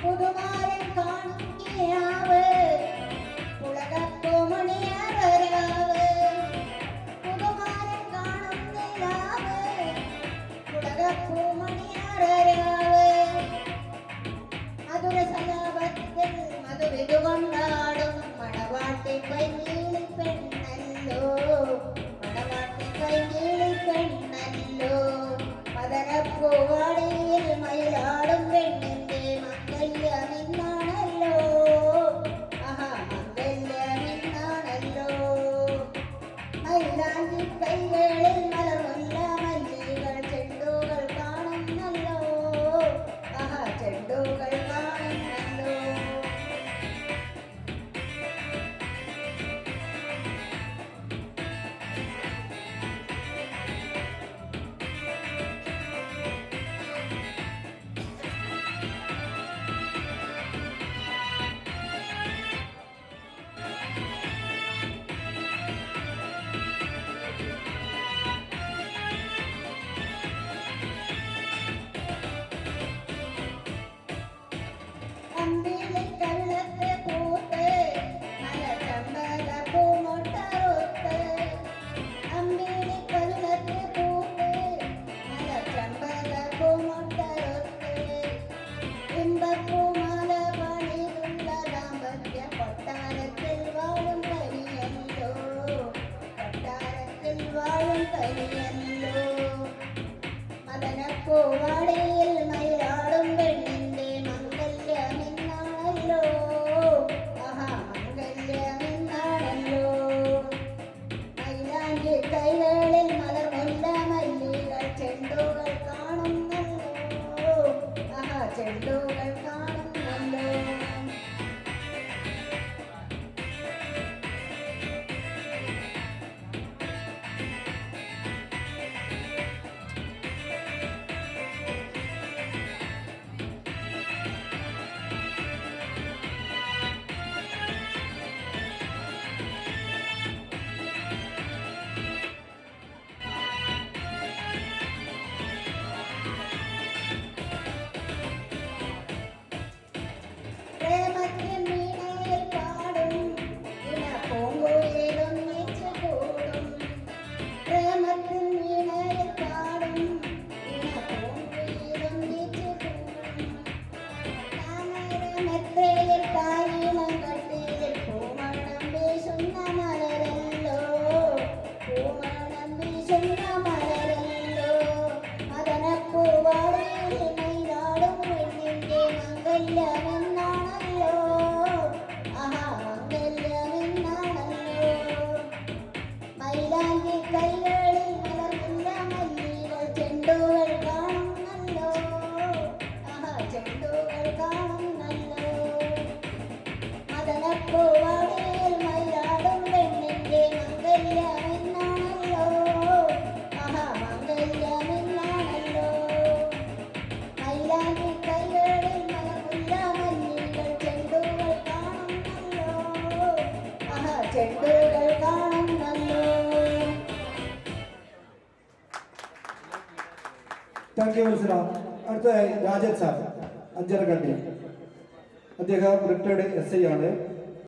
പുതുമാരൻ കാണും കിനാവ് പുളകപ്പൂമണിയാറാവ് പുതുമാരൻ കാണും നിലാവ് പുളകപ്പൂമണിയാറാവ് മധുര സലാപത്തിൽ മധുവിധു കൊണ്ടാടും മണവാട്ടി കൈനീളി പെണ്ണല്ലോ മണവാട്ടി കൈനീളി പെണ്ണല്ലോ മദനപ്പൂവാടിയിൽ മയിലാടും പെണ്ണിന്റെ മംഗല്യമിന്നാണല്ലോ ആഹാ മംഗല്യമിന്നാണല്ലോ മൈലാഞ്ചി കൈകളിൽ മലർമുല്ല മല്ലികൾ ചെണ്ടുകൾ കാണുന്നല്ലോ ആഹാ ചെണ്ടുകൾ കാണുന്നല്ലോ അമ്പിളിക്കള്ളത്ത് പൂത്ത് മലചമ്പക പൂമൊട്ടറുത്ത് അമ്പിളിക്കള്ളത്ത് പൂത്ത് മലചമ്പക പൂമൊട്ടറുത്ത് ഇമ്പപ്പൂമാല പണിതുള്ള ദാമ്പത്യ കൊട്ടാരത്തിൽ വാഴും കനിയല്ലോ കൊട്ടാരത്തിൽ വാഴും കനിയല്ലോ മദനപ്പൂവാടിയിൽ മയിലാടും പെണ്ണിന്റെ മംഗല്യമിന്നാണല്ലോ ആഹാ മംഗല്യമിന്നാണല്ലോ മൈലാഞ്ചി കൈകളിൽ മലർമുല്ല മല്ലികൾ ചെണ്ടുകൾ കാണുന്നല്ലോ ആഹാ ചെണ്ടുകൾ കാണുന്നല്ലോ പ്രേമത്തിൻ വീണയിൽ പാടും ഇണ പൂങ്കുയിലൊന്നിച്ചു കൂടും പ്രേമത്തിൻ വീണയിൽ പാടും ഇണ പൂങ്കുയിലൊന്നിച്ചു കൂടും താമരമെത്തയിൽ താരീണം കട്ടിയിൽ പൂമണം വീശുന്ന മലരല്ലോ പൂമണം വീശുന്ന മലരല്ലോ മദനപ്പൂവാടിയിൽ മയിലാടും പെണ്ണിന്റെ മംഗല്യമെന്നാണല്ലോ ആഹാ മംഗല്യമെന്നാണല്ലോ മൈലാഞ്ചി കൈകളിൽ മലർമുല്ല മല്ലികൾ ചെണ്ടുകൾ കാണുന്നല്ലോ ആഹാ ചെണ്ടുകൾ കാണുന്നല്ലോ മദനപ്പൂവാടിയിൽ മയിലാടും പെണ്ണിന്റെ മംഗല്യമെന്നാണല്ലോ ആഹാ മംഗല്യമെന്നാണല്ലോ മൈലാഞ്ചി കൈകളിൽ മലർമുല്ല മല്ലികൾ ചെണ്ടുകൾ കാണുന്നല്ലോ ആഹാ ചെണ്ടുകൾ കാണുന്നല്ലോ. താങ്ക് യു മത്സരം. അടുത്തതായി രാജൻ സാർ അഞ്ചരക്കണ്ടി. അദ്ദേഹം റിട്ടയർഡ് SI ആണ്.